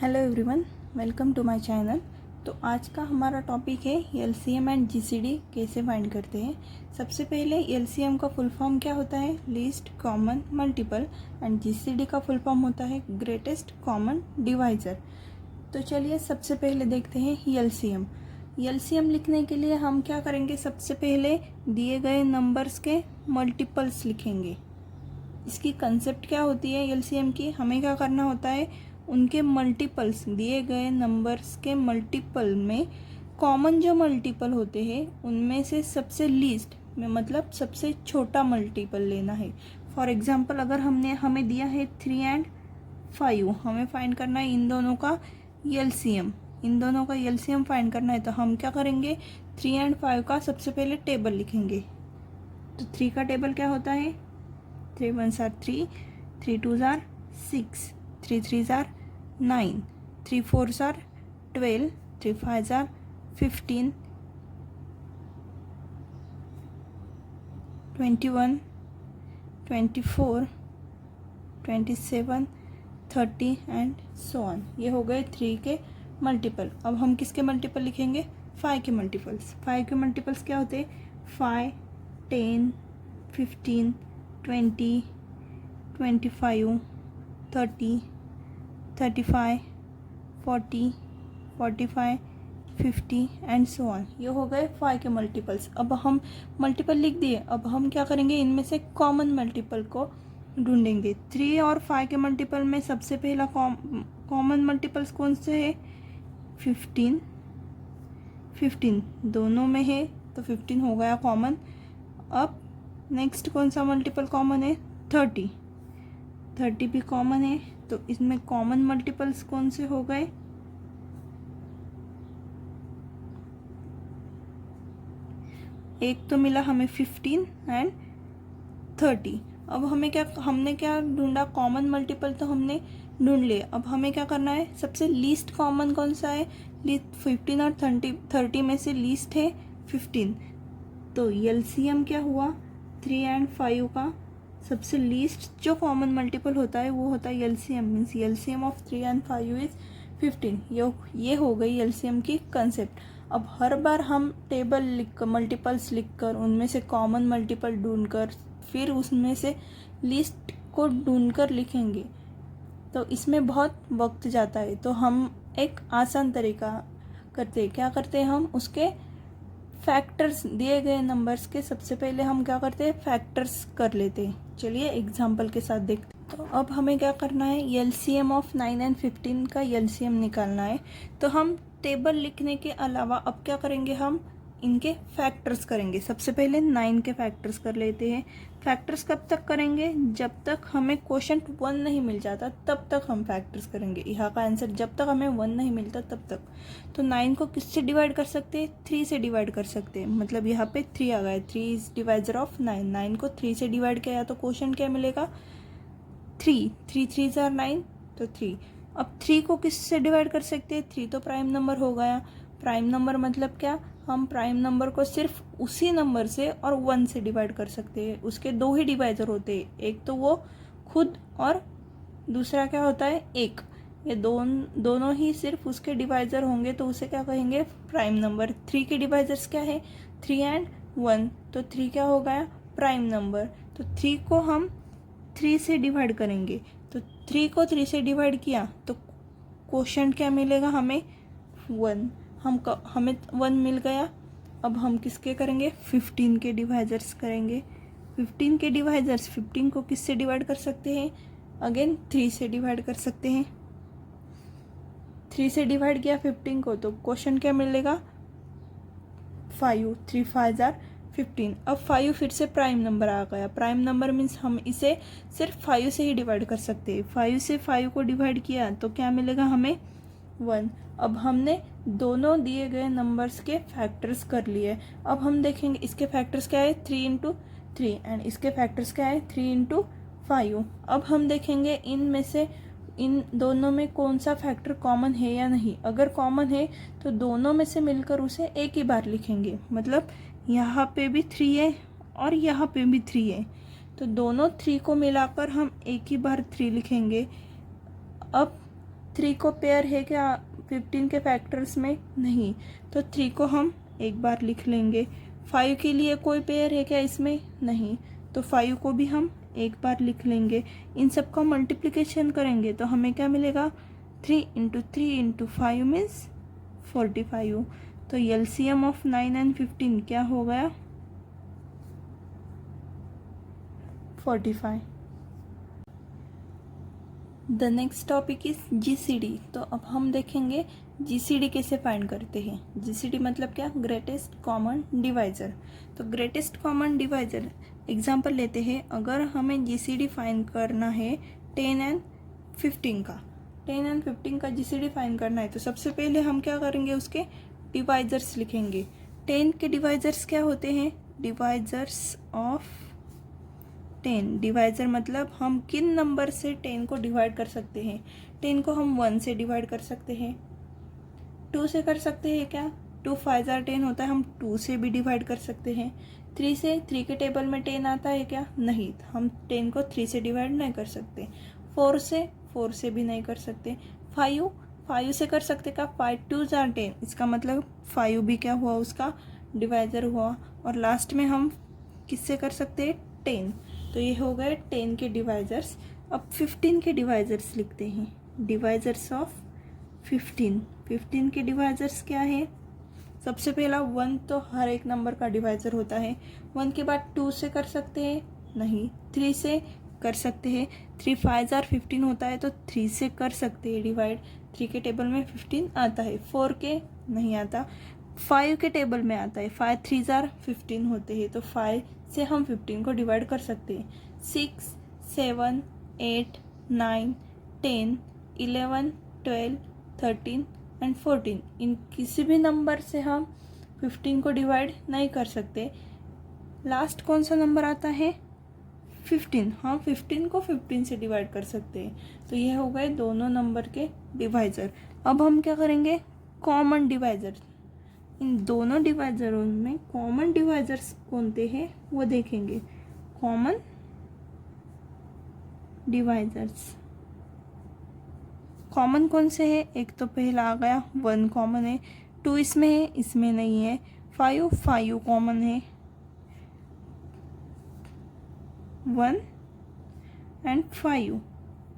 Hello everyone, welcome to my channel. तो आज का हमारा टॉपिक है एलसीएम एंड जीसीडी कैसे फाइंड करते हैं। सबसे पहले एलसीएम का फुल फॉर्म क्या होता है, least common multiple, and GCD का फुल फॉर्म होता है ग्रेटेस्ट कॉमन डिवाइज़र। तो चलिए सबसे पहले देखते हैं एलसीएम। एलसीएम लिखने के लिए हम क्या करेंगे, सबसे पहले दिए गए नंबर्स के मल्टीपल्स लिखेंगे। इसकी कंसेप्ट क्या होती है एलसीएम की, हमें क्या करना होता है, उनके मल्टीपल्स, दिए गए नंबर्स के मल्टीपल में कॉमन जो मल्टीपल होते हैं उनमें से सबसे लीस्ट में मतलब सबसे छोटा मल्टीपल लेना है। फॉर एग्जांपल अगर हमें दिया है 3 एंड 5, हमें फाइंड करना है इन दोनों का एलसीएम। इन दोनों का एलसीएम फाइंड करना है तो हम क्या करेंगे, 3 एंड 5 का सबसे पहले टेबल लिखेंगे। तो 3 का टेबल क्या होता है, 3 1s are 3, 3 2s are 6, 3 3s are 9, 3 4s are 12, 3 5s are 15, 21, 24, 27, 30 and so on. ये हो गए 3 के मल्टीपल। अब हम किसके मल्टीपल लिखेंगे, 5 के मल्टीपल्स। 5 के मल्टीपल्स क्या होते हैं, 5, 10, 15, 20, 25, 30, 35, 40, 45, 50 एंड सो ऑन। ये हो गए 5 के मल्टीपल्स। अब हम मल्टीपल लिख दिए, अब हम क्या करेंगे, इनमें से कॉमन मल्टीपल को ढूंढेंगे। 3 और 5 के मल्टीपल में सबसे पहला कॉमन मल्टीपल्स कौन से है, 15। 15 दोनों में है तो 15 हो गया कॉमन। अब नेक्स्ट कौन सा मल्टीपल कॉमन है, 30। 30 भी कॉमन है तो इसमें कॉमन मल्टीपल्स कौन से हो गए, एक तो मिला हमें 15 एंड 30। अब हमने क्या ढूंढा, कॉमन मल्टीपल तो हमने ढूंढ लिया। अब हमें क्या करना है, सबसे लीस्ट कॉमन कौन सा है, 15 और 30 में से लीस्ट है 15। तो एलसीएम क्या हुआ, 3 एंड 5 का सबसे लीस्ट जो कॉमन मल्टीपल होता है वो होता है LCM, means LCM of 3 and 5 is 15। ये हो गई एलसीएम की कंसेप्ट। अब हर बार हम टेबल लिखकर, मल्टीपल्स लिखकर, उनमें से कॉमन मल्टीपल ढूंढकर फिर उसमें से लिस्ट को ढूंढकर लिखेंगे तो इसमें बहुत वक्त जाता है। तो हम एक आसान तरीका करते हैं, क्या करते हैं, हम उसके फैक्टर्स, दिए गए नंबर्स के सबसे पहले हम क्या करते हैं, फैक्टर्स कर लेते हैं। चलिए एग्जांपल के साथ देखते हैं। तो अब हमें क्या करना है, एलसीएम ऑफ 9 एंड 15 का एलसीएम निकालना है। तो हम टेबल लिखने के अलावा अब क्या करेंगे, हम इनके फैक्टर्स करेंगे। सबसे पहले 9 के फैक्टर्स कर लेते हैं। फैक्टर्स कब तक करेंगे, जब तक हमें क्वोशंट 1 नहीं मिल जाता तब तक हम फैक्टर्स करेंगे। यहाँ का आंसर जब तक हमें 1 नहीं मिलता तब तक। तो 9 को किससे डिवाइड कर सकते हैं, 3 से डिवाइड कर सकते हैं। मतलब यहाँ पे 3 आ गया, 3 इज डिवाइजर ऑफ 9। 9 को 3 से डिवाइड किया तो क्वोशंट क्या मिलेगा, 3। 3 3s are 9 तो 3। अब 3 को किससे डिवाइड कर सकते हैं, 3 तो प्राइम नंबर हो गया। प्राइम नंबर मतलब क्या, हम प्राइम नंबर को सिर्फ उसी नंबर से और 1 से डिवाइड कर सकते हैं। उसके 2 ही डिवाइजर होते हैं, एक तो वो खुद और दूसरा क्या होता है, एक। ये दोनों ही सिर्फ उसके डिवाइजर होंगे तो उसे क्या कहेंगे, प्राइम नंबर। 3 के डिवाइजर्स क्या है, 3 एंड 1, तो 3 क्या हो गया, प्राइम नंबर। तो 3 को हम 3 से डिवाइड करेंगे। तो 3 को 3 से डिवाइड किया तो क्वोशंट क्या मिलेगा हमें, 1। हमें 1 मिल गया। अब हम किसके करेंगे, 15 के डिवाइजर्स करेंगे। 15 के डिवाइजर्स, 15 को किससे डिवाइड कर सकते हैं, अगेन 3 से डिवाइड कर सकते हैं। 3 से डिवाइड किया 15 को तो क्वोशंट क्या मिलेगा, 5। 3 5s are 15। अब 5 फिर से प्राइम नंबर आ गया। प्राइम नंबर मीन्स हम इसे सिर्फ 5 से ही डिवाइड कर सकते हैं। 5 से 5 को डिवाइड किया तो क्या मिलेगा हमें, 1। अब हमने दोनों दिए गए नंबर्स के फैक्टर्स कर लिए। अब हम देखेंगे इसके फैक्टर्स क्या है, 3 इंटू 3, एंड इसके फैक्टर्स क्या है, 3 इंटू 5। अब हम देखेंगे इनमें से इन दोनों में कौन सा फैक्टर कॉमन है या नहीं। अगर कॉमन है तो दोनों में से मिलकर उसे एक ही बार लिखेंगे। मतलब यहाँ पे भी 3 है और यहाँ पे भी 3 है तो दोनों 3 को मिलाकर हम एक ही बार 3 लिखेंगे। अब 3 को पेयर है क्या 15 के फैक्टर्स में? नहीं, तो 3 को हम एक बार लिख लेंगे। 5 के लिए कोई पेयर है क्या इसमें? नहीं, तो 5 को भी हम एक बार लिख लेंगे। इन सब का मल्टीप्लिकेशन करेंगे तो हमें क्या मिलेगा? 3 इंटू 3 इंटू 5 मीन्स 45। तो एलसीएम ऑफ 9 एंड 15 क्या हो गया? 45। The next topic is GCD. तो अब हम देखेंगे जीसीडी कैसे फाइंड करते हैं। जीसीडी मतलब क्या? Greatest common divisor. तो ग्रेटेस्ट कॉमन डिवाइज़र एग्जांपल लेते हैं। अगर हमें जीसीडी फाइंड करना है 10 एंड 15 का, 10 एंड 15 का जीसीडी फाइंड करना है, तो सबसे पहले हम क्या करेंगे? उसके डिवाइज़र्स लिखेंगे। 10 के डिवाइज़र्स क्या होते हैं? Divisors of 10। डिवाइज़र मतलब हम किन नंबर से 10 को डिवाइड कर सकते हैं? 10 को हम 1 से डिवाइड कर सकते हैं, 2 से कर सकते हैं क्या? 2 5 10 होता है, हम 2 से भी डिवाइड कर सकते हैं। 3 से, 3 के टेबल में 10 आता है क्या? नहीं, हम 10 को 3 से डिवाइड नहीं कर सकते। 4 से भी नहीं कर सकते। 5 से कर सकते क्या? 5 2 10, इसका मतलब 5 भी क्या हुआ? उसका डिवाइज़र हुआ। और लास्ट में हम किससे कर सकते हैं? 10। तो ये हो गए 10 के डिवाइज़र्स। अब 15 के डिवाइज़र्स लिखते हैं। Divisors of 15। 15 के डिवाइज़र्स क्या है? सबसे पहला 1 तो हर एक नंबर का डिवाइज़र होता है। 1 के बाद 2 से कर सकते हैं? नहीं। 3 से कर सकते हैं। 3 5 15 होता है, तो 3 से कर सकते हैं डिवाइड। 3 के टेबल में 15 आता है। 4 के नहीं आता। 5 के टेबल में आता है। 5 3 15 होते हैं, तो 5 से हम 15 को डिवाइड कर सकते हैं। 6 7 8 9 10 11 12 13 एंड 14, इन किसी भी नंबर से हम 15 को डिवाइड नहीं कर सकते। लास्ट कौन सा नंबर आता है? 15। हम 15 को 15 से डिवाइड कर सकते हैं। तो ये हो गए दोनों नंबर के डिवाइज़र। अब हम क्या करेंगे? Common divisor. इन दोनों डिवाइज़रों में कॉमन डिवाइज़र्स कौन से हैं वो देखेंगे। कॉमन डिवाइज़र्स कॉमन कौन से है? एक तो पहला आ गया 1 कॉमन है, 2 इसमें है, इसमें नहीं है। 5 कॉमन है, 1 एंड 5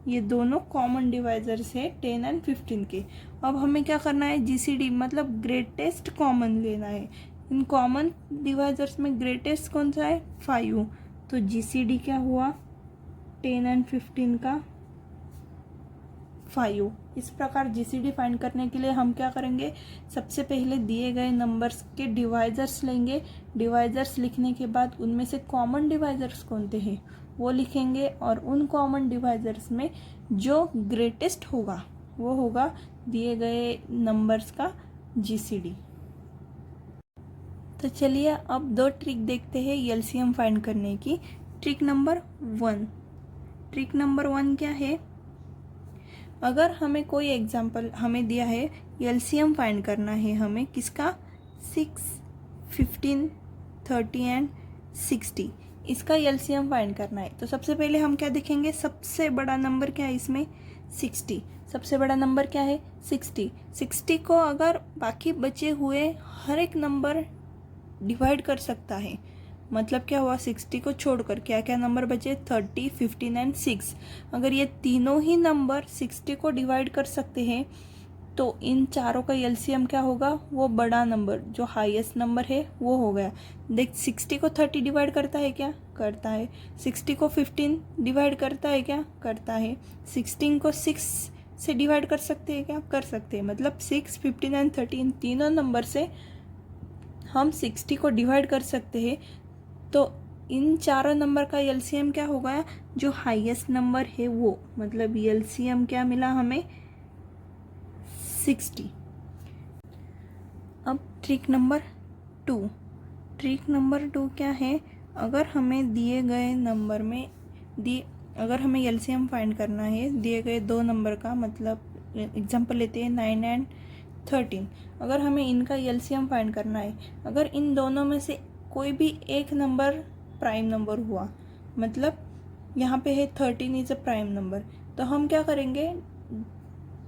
ये दोनों कॉमन डिवाइज़र्स है 10 एंड 15 के। अब हमें क्या करना है? जीसीडी मतलब ग्रेटेस्ट कॉमन लेना है। इन कॉमन डिवाइज़र्स में ग्रेटेस्ट कौन सा है? 5। तो जीसीडी क्या हुआ? 10 एंड 15 का 5। इस प्रकार जीसीडी फाइंड करने के लिए हम क्या करेंगे? सबसे पहले दिए गए नंबर्स के डिवाइज़र्स लेंगे। डिवाइज़र्स लिखने के बाद उनमें से कॉमन डिवाइज़र्स कौन से हैं वो लिखेंगे, और उन कॉमन डिवाइज़र्स में जो ग्रेटेस्ट होगा वो होगा दिए गए नंबर्स का जीसीडी। तो चलिए अब 2 ट्रिक देखते हैं एलसीएम फाइंड करने की। Trick number 1। ट्रिक नंबर 1 क्या है? अगर हमें कोई एग्जाम्पल हमें दिया है, एलसीएम फाइंड करना है हमें किसका? 6 15 30 एंड 60, इसका एलसीएम फाइंड करना है। तो सबसे पहले हम क्या देखेंगे? सबसे बड़ा नंबर क्या है इसमें? 60। सबसे बड़ा नंबर क्या है? 60। 60 को अगर बाकी बचे हुए हर एक नंबर डिवाइड कर सकता है, मतलब क्या हुआ? 60 को छोड़कर क्या क्या नंबर बचे? 30 15 एंड 6। अगर ये तीनों ही नंबर 60 को डिवाइड कर सकते हैं तो इन चारों का एलसीएम क्या होगा? वो बड़ा नंबर जो हाईएस्ट नंबर है वो हो गया। देख, 60 को 30 डिवाइड करता है क्या? करता है। 60 को 15 डिवाइड करता है क्या? करता है। 16 को 6 से डिवाइड कर सकते हैं क्या? कर सकते हैं। मतलब 6 15 एंड 30 इन तीनों नंबर से हम 60 को डिवाइड कर सकते हैं। तो इन चारों नंबर का एलसीएम क्या होगा? जो हाईएस्ट नंबर है वो, मतलब एलसीएम क्या मिला हमें? 60। अब ट्रिक नंबर 2। ट्रिक नंबर 2 क्या है? अगर हमें दिए गए नंबर में अगर हमें एलसीएम फाइंड करना है दिए गए 2 नंबर का, मतलब एग्जांपल लेते हैं 9 एंड 13। अगर हमें इनका एलसीएम फाइंड करना है, अगर इन दोनों में से कोई भी एक नंबर प्राइम नंबर हुआ, मतलब यहाँ पे है 13 इज़ अ प्राइम नंबर, तो हम क्या करेंगे?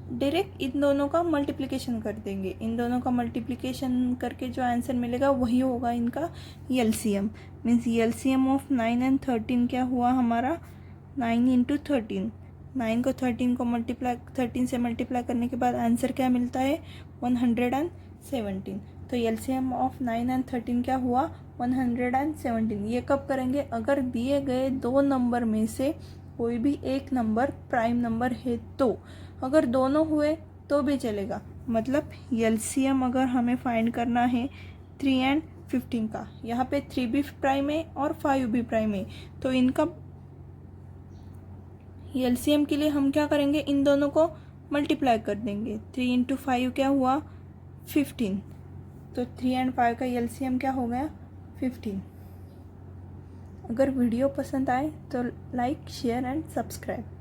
डायरेक्ट इन दोनों का मल्टीप्लिकेशन कर देंगे। इन दोनों का मल्टीप्लिकेशन करके जो आंसर मिलेगा वही होगा इनका LCM. Means LCM of 9 and 13 क्या हुआ हमारा 9 इंटू 13। 9 को 13 से मल्टीप्लाई करने के बाद आंसर क्या मिलता है 117। तो एलसीएम ऑफ 9 एंड 13 क्या हुआ 117। ये कब करेंगे, अगर दिए गए दो नंबर में से कोई भी एक नंबर प्राइम नंबर है तो। अगर दोनों हुए तो भी चलेगा। मतलब एलसीएम अगर हमें फाइंड करना है 3 एंड 15 का, यहाँ पे 3 भी प्राइम है और 5 भी प्राइम है, तो इनका एलसीएम के लिए हम क्या करेंगे, इन दोनों को मल्टीप्लाई कर देंगे। 3 इंटू 5 क्या हुआ 15। तो 3 एंड 5 का एलसीएम क्या हो गया 15। अगर वीडियो पसंद आए तो लाइक शेयर एंड सब्सक्राइब।